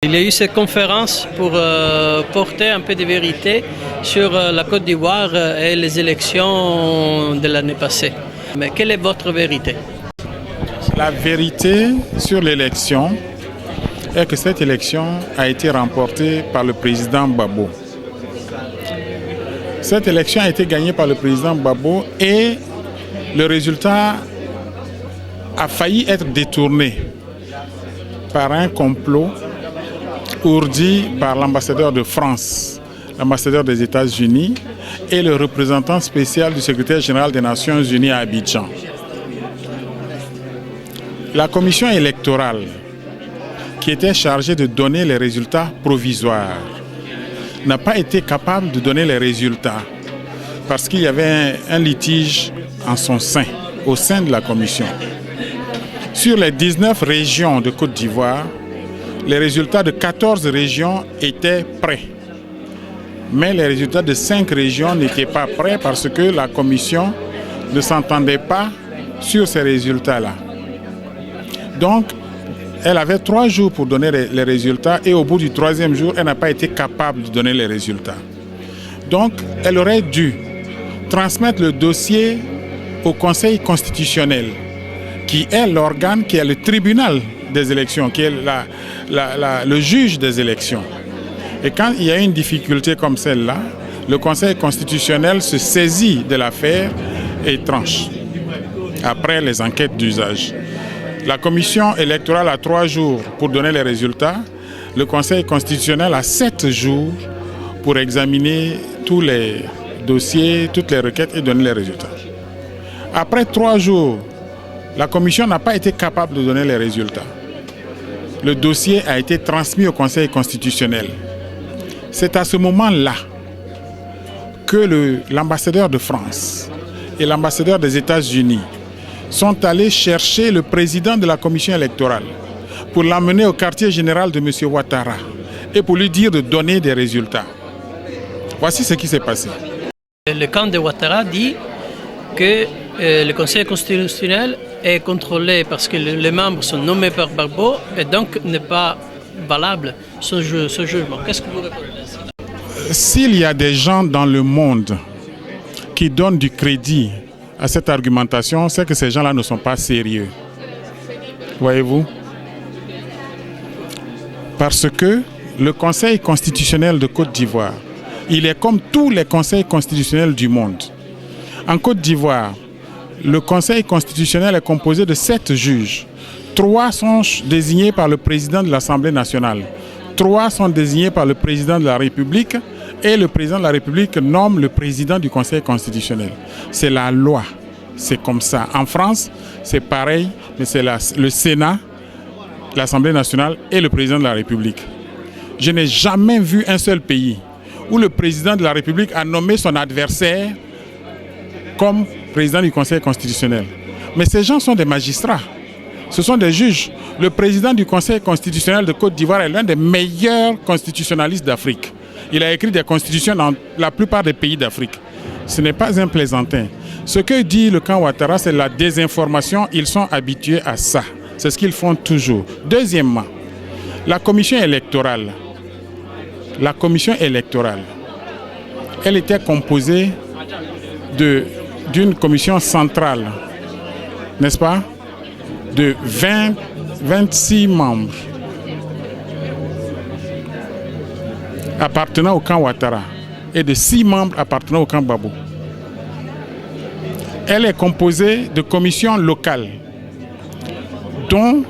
Il y a eu cette conférence pour porter un peu de vérité sur la Côte d'Ivoire et les élections de l'année passée. Mais quelle est votre vérité? La vérité sur l'élection est que cette élection a été remportée par le président Gbagbo. Cette élection a été gagnée par le président Gbagbo et le résultat a failli être détourné par un complot ourdi par l'ambassadeur de France, l'ambassadeur des États-Unis et le représentant spécial du secrétaire général des Nations Unies à Abidjan. La commission électorale, qui était chargée de donner les résultats provisoires, n'a pas été capable de donner les résultats parce qu'il y avait un litige en son sein, au sein de la commission. Sur les 19 régions de Côte d'Ivoire, les résultats de 14 régions étaient prêts. Mais les résultats de 5 régions n'étaient pas prêts parce que la commission ne s'entendait pas sur ces résultats-là. Donc, elle avait 3 jours pour donner les résultats et au bout du 3e jour, elle n'a pas été capable de donner les résultats. Donc, elle aurait dû transmettre le dossier au Conseil constitutionnel, qui est l'organe, qui est le tribunal des élections, qui est le juge des élections. Et quand il y a une difficulté comme celle-là, le Conseil constitutionnel se saisit de l'affaire et tranche, après les enquêtes d'usage. La commission électorale a 3 jours pour donner les résultats. Le Conseil constitutionnel a 7 jours pour examiner tous les dossiers, toutes les requêtes et donner les résultats. Après 3 jours, la commission n'a pas été capable de donner les résultats. Le dossier a été transmis au Conseil constitutionnel. C'est à ce moment-là que l'ambassadeur de France et l'ambassadeur des États-Unis sont allés chercher le président de la commission électorale pour l'amener au quartier général de M. Ouattara et pour lui dire de donner des résultats. Voici ce qui s'est passé. Le camp de Ouattara dit que le Conseil constitutionnel est contrôlé parce que les membres sont nommés par Gbagbo et donc n'est pas valable ce jugement. Qu'est-ce que vous répondez à ça? S'il y a des gens dans le monde qui donnent du crédit à cette argumentation, c'est que ces gens-là ne sont pas sérieux. Voyez-vous? Parce que le Conseil constitutionnel de Côte d'Ivoire, il est comme tous les conseils constitutionnels du monde. En Côte d'Ivoire, le Conseil constitutionnel est composé de 7 juges. 3 sont désignés par le président de l'Assemblée nationale. 3 sont désignés par le président de la République et le président de la République nomme le président du Conseil constitutionnel. C'est la loi. C'est comme ça. En France, c'est pareil, mais c'est le Sénat, l'Assemblée nationale et le président de la République. Je n'ai jamais vu un seul pays où le président de la République a nommé son adversaire comme président du Conseil constitutionnel. Mais ces gens sont des magistrats. Ce sont des juges. Le président du Conseil constitutionnel de Côte d'Ivoire est l'un des meilleurs constitutionnalistes d'Afrique. Il a écrit des constitutions dans la plupart des pays d'Afrique. Ce n'est pas un plaisantin. Ce que dit le camp Ouattara, c'est la désinformation. Ils sont habitués à ça. C'est ce qu'ils font toujours. Deuxièmement, la commission électorale. La commission électorale, elle était composée d'une commission centrale, n'est-ce pas, de 26 membres appartenant au camp Ouattara et de 6 membres appartenant au camp Gbagbo. Elle est composée de commissions locales dont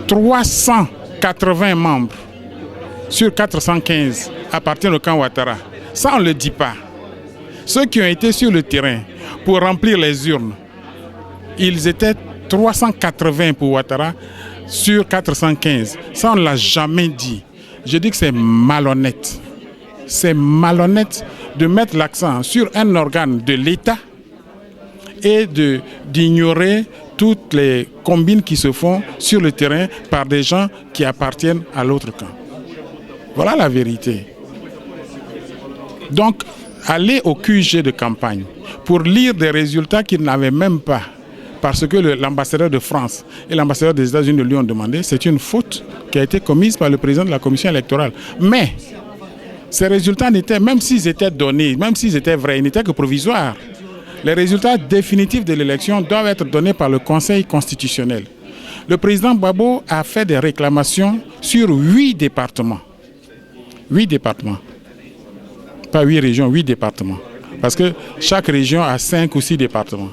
380 membres sur 415 appartiennent au camp Ouattara. Ça, on ne le dit pas. Ceux qui ont été sur le terrain pour remplir les urnes, ils étaient 380 pour Ouattara sur 415. Ça, on ne l'a jamais dit. Je dis que c'est malhonnête. C'est malhonnête de mettre l'accent sur un organe de l'État et d'ignorer toutes les combines qui se font sur le terrain par des gens qui appartiennent à l'autre camp. Voilà la vérité. Donc, aller au QG de campagne pour lire des résultats qu'ils n'avaient même pas, parce que l'ambassadeur de France et l'ambassadeur des États-Unis lui ont demandé, c'est une faute qui a été commise par le président de la commission électorale. Mais ces résultats n'étaient, même s'ils étaient donnés, même s'ils étaient vrais, ils n'étaient que provisoires. Les résultats définitifs de l'élection doivent être donnés par le Conseil constitutionnel. Le président Gbagbo a fait des réclamations sur 8 départements. 8 départements. Pas 8 régions, 8 départements. Parce que chaque région a 5 ou 6 départements.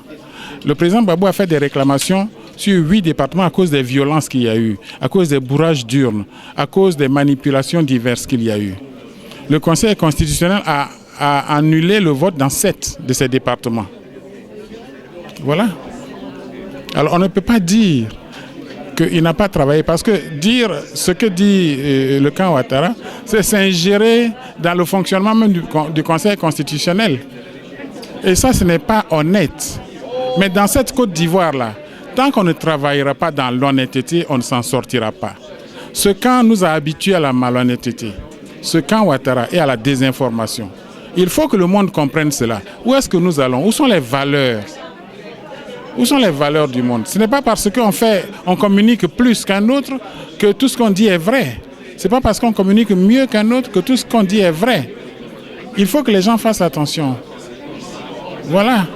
Le président Gbagbo a fait des réclamations sur 8 départements à cause des violences qu'il y a eu, à cause des bourrages d'urnes, à cause des manipulations diverses qu'il y a eu. Le Conseil constitutionnel a annulé le vote dans 7 de ces départements. Voilà. Alors on ne peut pas dire qu'il n'a pas travaillé, parce que dire ce que dit le camp Ouattara, c'est s'ingérer dans le fonctionnement même du Conseil constitutionnel. Et ça, ce n'est pas honnête. Mais dans cette Côte d'Ivoire-là, tant qu'on ne travaillera pas dans l'honnêteté, on ne s'en sortira pas. Ce camp nous a habitués à la malhonnêteté. Ce camp Ouattara et à la désinformation. Il faut que le monde comprenne cela. Où est-ce que nous allons? Où sont les valeurs? Où sont les valeurs du monde? Ce n'est pas parce qu'on communique plus qu'un autre que tout ce qu'on dit est vrai. Ce n'est pas parce qu'on communique mieux qu'un autre que tout ce qu'on dit est vrai. Il faut que les gens fassent attention. Voilà.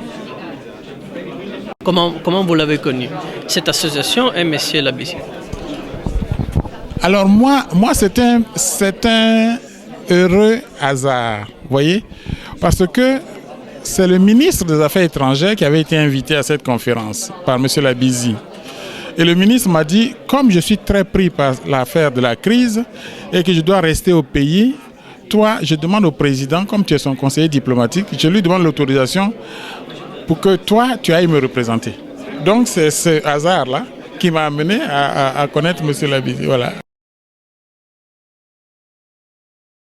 Comment vous l'avez connu, cette association et M. Labisi? Alors moi c'est un heureux hasard, vous voyez, parce que c'est le ministre des Affaires étrangères qui avait été invité à cette conférence par M. Labisi. Et le ministre m'a dit, comme je suis très pris par l'affaire de la crise et que je dois rester au pays, toi, je demande au président, comme tu es son conseiller diplomatique, je lui demande l'autorisation pour que toi, tu ailles me représenter. Donc c'est ce hasard-là qui m'a amené à connaître M. Labisi. Voilà.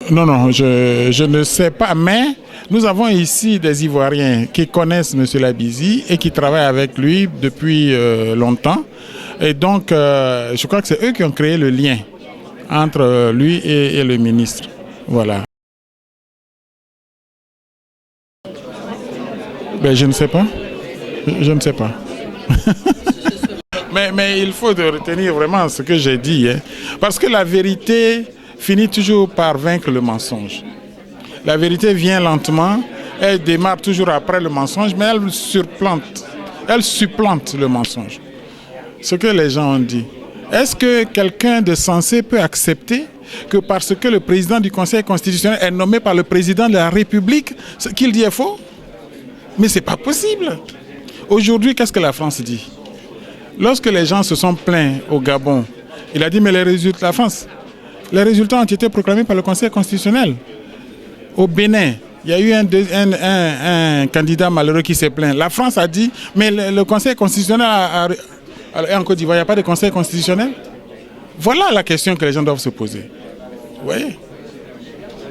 Non, je ne sais pas, mais nous avons ici des Ivoiriens qui connaissent M. Labisi et qui travaillent avec lui depuis longtemps. Et donc, je crois que c'est eux qui ont créé le lien entre lui et le ministre. Voilà. Ben, je ne sais pas. Je ne sais pas. mais il faut retenir vraiment ce que j'ai dit. Hein. Parce que la vérité finit toujours par vaincre le mensonge. La vérité vient lentement, elle démarre toujours après le mensonge, mais elle supplante le mensonge. Ce que les gens ont dit. Est-ce que quelqu'un de sensé peut accepter que parce que le président du Conseil constitutionnel est nommé par le président de la République, ce qu'il dit est faux? Mais ce n'est pas possible. Aujourd'hui, qu'est-ce que la France dit? Lorsque les gens se sont plaints au Gabon, il a dit, mais les résultats, la France, les résultats ont été proclamés par le Conseil constitutionnel. Au Bénin, il y a eu un candidat malheureux qui s'est plaint. La France a dit, mais le Conseil constitutionnel et en Côte d'Ivoire, il n'y a pas de Conseil constitutionnel? Voilà la question que les gens doivent se poser. Vous voyez?